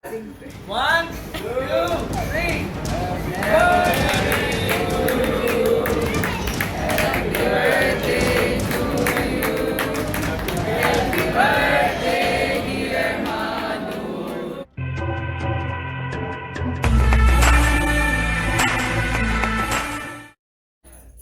One, two, three.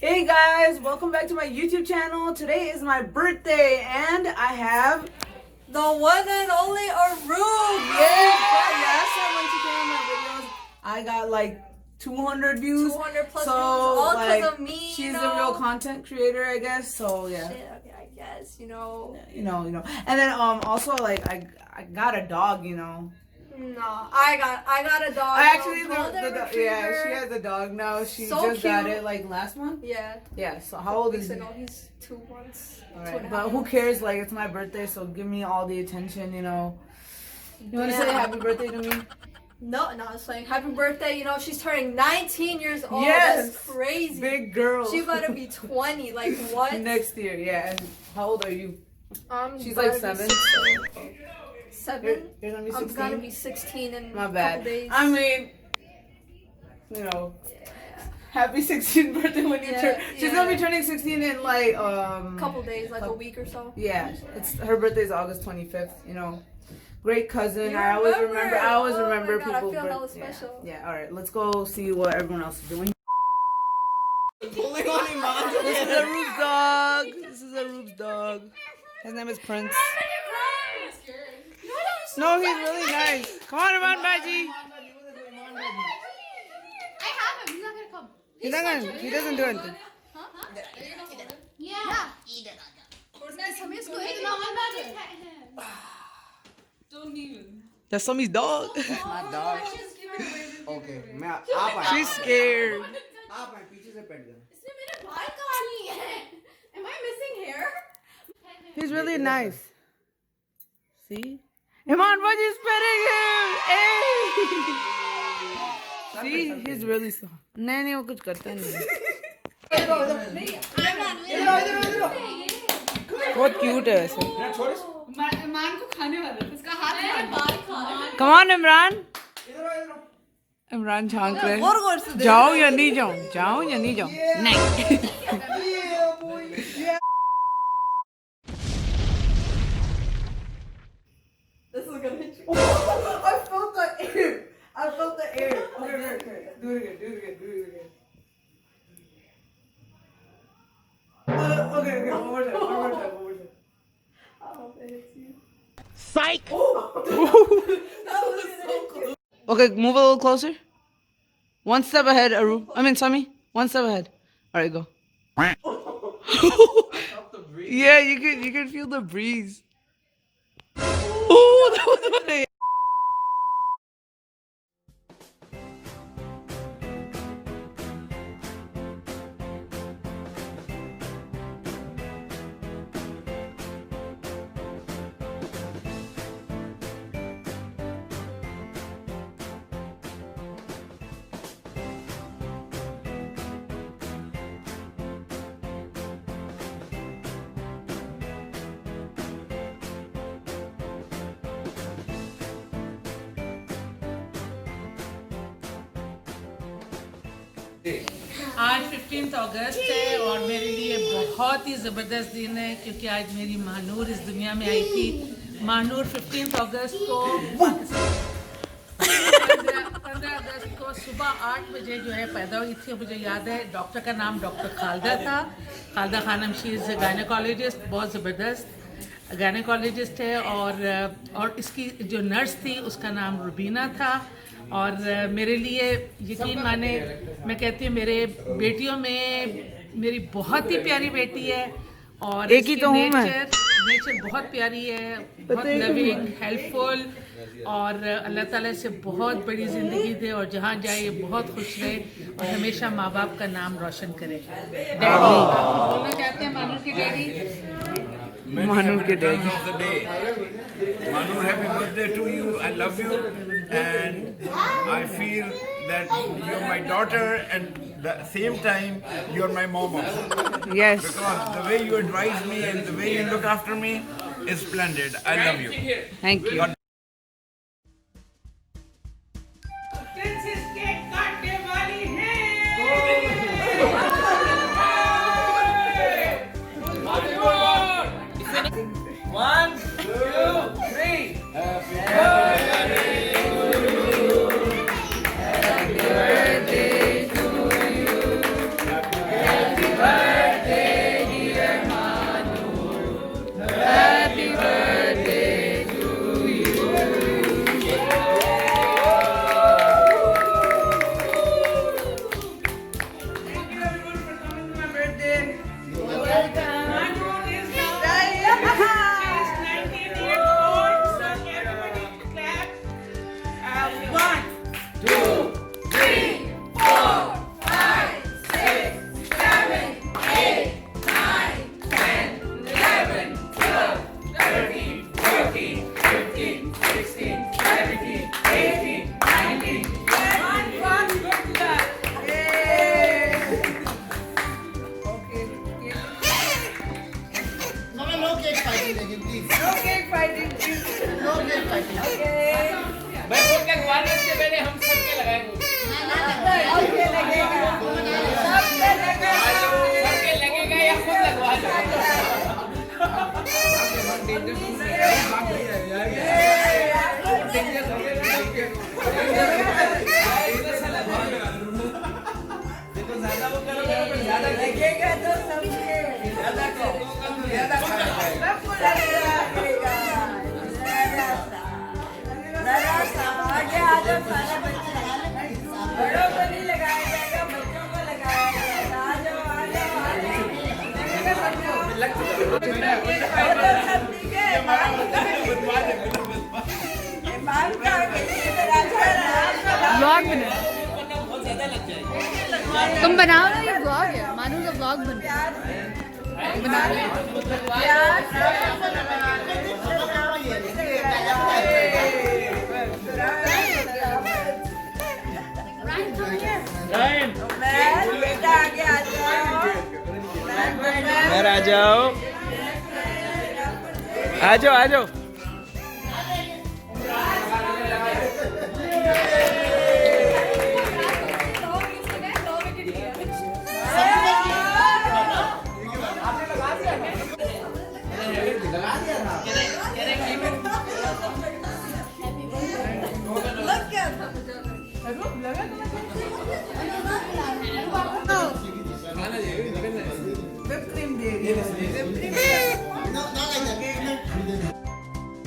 Hey guys, welcome back to my YouTube channel. Today is my birthday and I have The one and only Arup! last time when she came on my videos, I got like 200 views. 200 plus so, views, all like, because of me. She's a real content creator, I guess. So yeah. Shit, okay, I guess, You know. And then also like I got a dog, No, I got a dog. I actually golden yeah, retriever. she has a dog now. She So just got cute. it like last month. Yeah. Yeah. So how old is he? No, he's 2 months. Alright, but who cares? Like, it's my birthday, so give me all the attention, You want to say happy birthday to me? No, it's like happy birthday. She's turning 19 years old. Yes. That's crazy. Big girl. She about to be 20. Like what? Next year, yeah. And how old are you? She's gotta like be 7. 7. You're gonna be 16? I'm gonna be 16 in My a bad. couple days. I mean, happy 16th birthday when you turn. She's gonna be turning 16 in like couple days, like a week or so. Yeah, it's her birthday's August 25th. Great cousin. You I always remember. remember Oh my God, I people's feel hella birthdays. special. Yeah. All right, let's go see what everyone else is doing. This is Arup's dog. His name is Prince. No, he's really nice. Come on, Iman Baji. I have him. He's not gonna come. He doesn't do anything. Yeah. Let's go hit him. Don't even. That's Somi's dog. My dog. Okay, मैं आप आए. She's scared. आप आए पीछे से पेट गए. इसने मेरे बाल काट लिए हैं. Am I missing hair? He's really nice. See? Iman Baji's petting him. Hey! See? He's really soft. नहीं वो कुछ करता नहीं. बहुत क्यूट है वैसे. मान को खाने वाला है. उसका हाथ मेरे बाल खा रहा है. Come on, Imran. इमरान झांक रहे. जाओ या नहीं जाओ? जाओ या नहीं जाओ? नहीं. This is gonna hit you. I felt the air. Okay. Do it again. Okay. One more time. I hope it hits you. Psych! Okay, move a little closer. One step ahead, Sami. One step ahead. All right, go. Yeah, you can feel the breeze. Oh, that was funny. आज 15 अगस्त है और मेरे लिए बहुत ही ज़बरदस्त दिन है क्योंकि आज मेरी महानूर इस दुनिया में आई थी. महानूर 15 अगस्त को 15 अगस्त को सुबह 8 बजे जो है पैदा हुई थी. मुझे याद है डॉक्टर का नाम डॉक्टर खालदा था. Khalda Khanam, she is gynaecologist, बहुत ज़बरदस्त गायनेकोलॉजिस्ट है. और इसकी जो नर्स थी उसका नाम रुबीना था. और मेरे लिए यकीन माने, मैं कहती हूँ मेरे बेटियों में मेरी बहुत ही प्यारी बेटी है. और एक ही तो हूँ मैं. नेचर बहुत प्यारी है, बहुत लविंग, हेल्पफुल. और अल्लाह ताला से बहुत बड़ी ज़िंदगी दे और जहाँ जाए ये बहुत खुश रहे और हमेशा माँ बाप का नाम रोशन करे. डैडी बोलना चाहते हैं मानूर के daddy? Manur ke day. Of the day. Manu, happy birthday to you. I love you, and I feel that you're my daughter, and the same time you're my mom also. Yes. Because the way you advise me and the way you look after me is splendid. I love you. Thank you. Princess cake काटने वाली है। One, two, three. Thank you everyone for coming to my birthday. Manu is now 19 years old, so everybody clap. 1, 2, 3, 4, 5, 6, 7, 8, 9, 10, 11, 12, 13, 14, 15, 16, 17, 18, 19, 21. Good luck. Yay! Okay. No cake fighting, please. No cake fighting, please. No cake fighting. Okay. मैं vote लगवाने से पहले हम सबके लगाएंगे सबके लगेगा। सबके लगेगा। सबके लगेगा या खुद लगवा लो लगेगा तो सबके। सबको लगेगा। जरा सा आगे आ जाओ सारे बच्चे। बड़ों को नहीं लगाया जाएगा, बच्चों को लगाया जाएगा। आ जाओ, आ जाओ, आ जाओ। लगेगा सबको। सब ठीक है। बाल का व्लॉग बना तुम बनाओ ना, ये व्लॉग है, मानू का व्लॉग बन रहा है। बना लो। बेटा आगे आ जाओ। आ जाओ आ जाओ आ जाओ Whipped cream दे रही है। Whipped cream No, not like that.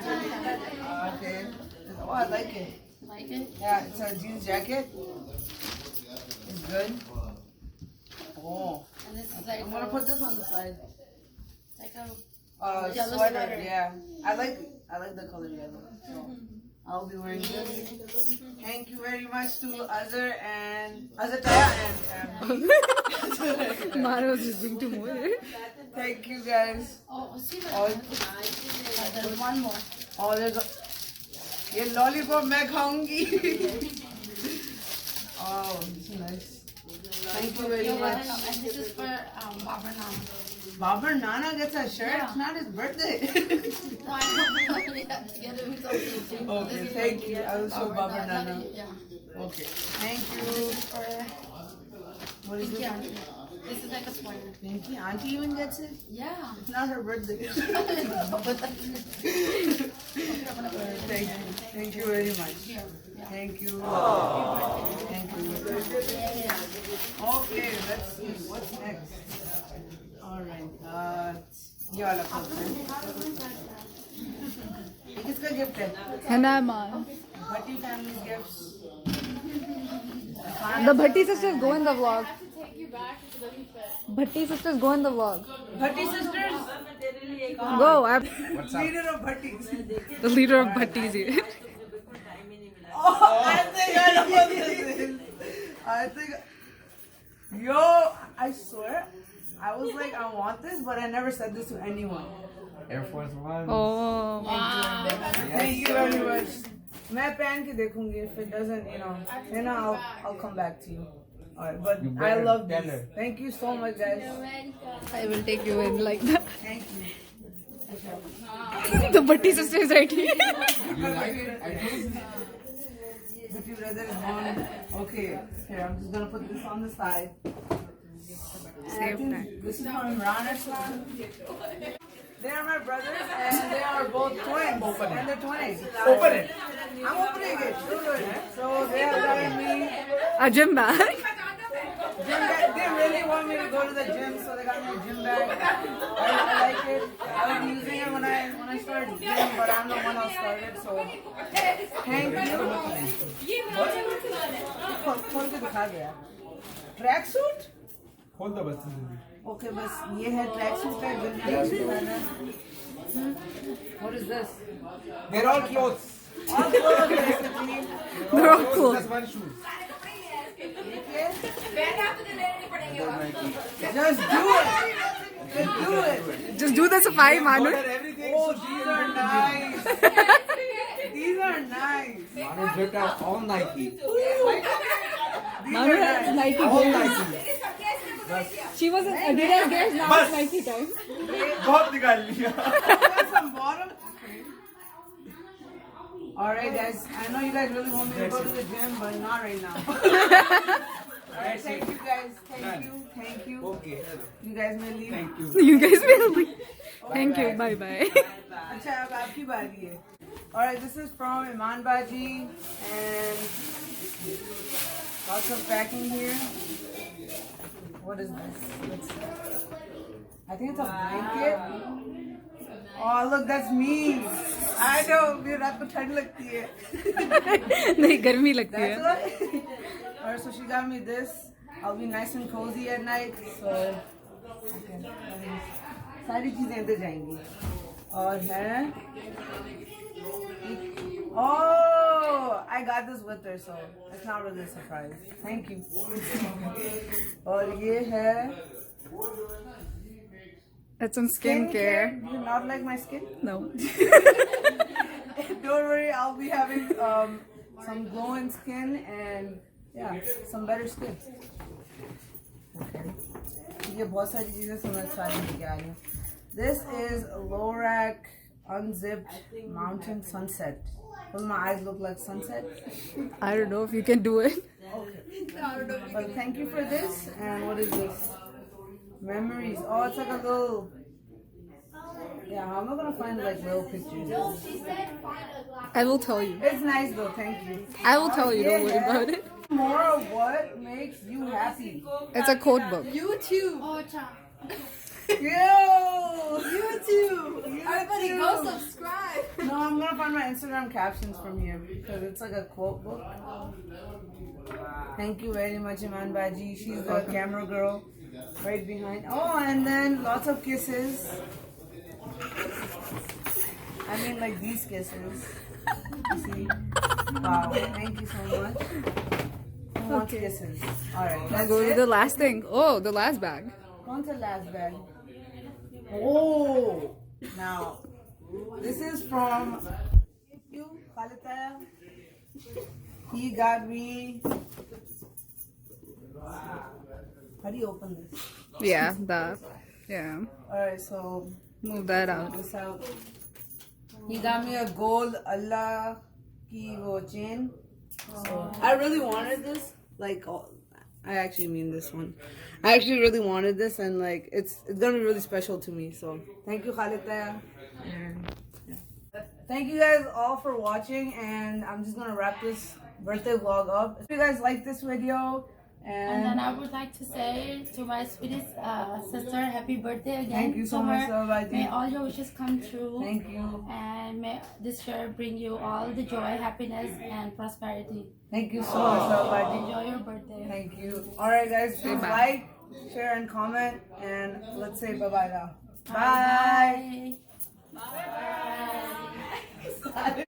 Okay. Oh, I like it. Like it? Yeah, it's a jeans jacket. It's good. Oh, And this is like I'm gonna put this on the side. like a Sweater. yellow sweater. Yeah, I like the color yellow. So I'll be wearing this. Thank you very much to Azhar and Azhar Taya and Manu was just being too moody. Thank you guys. There's one more. Oh, there's a... ये lollipop मैं खाऊंगी. Oh, this is nice. Thank you very much. And this is for Babar Nana. Babar Nana gets a shirt. It's not his birthday. Okay, thank you. I will show Babar Nana. Okay, thank you. What is it? This is like a spoiler. Thank you. Auntie even gets it? Yeah. It's not her birthday. Thank you. Thank you very much. Thank you. Thank you. Okay, let's see. What's next? Alright. ये वाला खोलते हैं. ये किसका gift है? Hanaman. Bhatti family's gifts. The Bhatti sisters go in the vlog. Bhatti sisters go in the vlog. Bhatti sisters? Go. Leader of Bhattis. The leader of Bhattis here. Oh, I think I know what this is. I think... Yo, I swear, I was like, I want this, but I never said this to anyone. Air Force One. Oh. Thank you very much. मैं पहन के देखूंगी. If it doesn't, then I'll come back to you. Alright, but You I better love tell this. her. Thank you so much, guys. I will take you in like that. Thank you. The Bhatti sister is right here. You like it? I do. But your brother is gone. Okay, here, I'm just gonna put this on the side. Save time. This is from Imran Aslan. They are my brothers and they are both twins. And they're twins. Open it. I'm opening it. So they have gotten me A gym bag. gym bag. They really want me to go to the gym, so they got me a gym bag. I like it. I was using it when I started gym, but I'm the one who started, so thank you. खोल के दिखा दे यार. Track suit? खोल दो बस. Okay, बस ये है track suit का What is this? They're all clothes. All clothes basically. They're all cool. Just one shoe. Just do it. Just do it. Just do the safai, Manu. Everything. Oh, these are nice. These are nice. Manu dripped out all Nike. Manu has Nike All gears. Nike. She was in Adidas gears, now it's Nike time. बहुत निकाल लिया. Got some bottom. Alright guys, I know you guys really want me to go to the gym, but not right now. Alright, thank you guys. Thank you. Okay. You guys may leave. Thank you. You guys will leave. Thank you. Bye bye. अच्छा अब आपकी बारी है. Alright, this is from Iman Baji and lots of packing here. What is this? I think it's a blanket. Oh look, that's me. I know, मेरी रात को ठंड लगती है. नहीं गर्मी लगती That's है. what. Alright, so she got me this. I'll be nice and cozy at night. So, okay. सारी चीजें इधर जाएंगी. और है. Oh, I got this with her, so it's not really a surprise. Thank you. और ये है. That's some skincare. Do you not like my skin? No. Don't worry, I'll be having some glowing skin and yeah, some better skin. Okay. ये बहुत सारी चीजें समझ सारी लेके आ रही हूँ. This is Lorac Unzipped Mountain Sunset. Will my eyes look like sunset? I don't know if you can do it. But thank you for this. And what is this? Memories. Oh, it's like a little. Yeah, how am I gonna find like little pictures? I will tell you. It's nice though. Thank you. I will tell you. Don't worry Yeah. about it. More of what makes you happy. It's a code book. YouTube. Yo! YouTube. Everybody YouTube. go subscribe. No, I'm gonna find my Instagram captions from here because it's like a quote book. Thank you very much, Iman Baji. She's the camera girl right behind. Oh, and then lots of kisses. I mean, like these kisses. You see? Wow, thank you so much. who wants kisses. Alright, I'll that's go to it. the last thing. Oh, the last bag. On to last bag. Oh! Now, this is from you, Khalita. He got me. How do you open this? Yeah, that. Yeah. Alright, so Move that out. this out. He got me a gold Allah ki wo chain. So I really wanted this. Like, oh, I actually mean this one. I actually really wanted this, and like it's gonna be really special to me. So thank you, Khalita. Thank you guys all for watching, and I'm just gonna wrap this birthday vlog up. If you guys like this video, And then I would like to say to my sweetest sister, happy birthday again. Thank you so to much, her. Sarvati. May all your wishes come true. Thank you. And may this year bring you all the joy, happiness, and prosperity. Thank you so much, Sarvati. Enjoy your birthday. Thank you. Alright guys, please like, share, and comment, and let's say bye-bye now. Bye. Bye. Bye.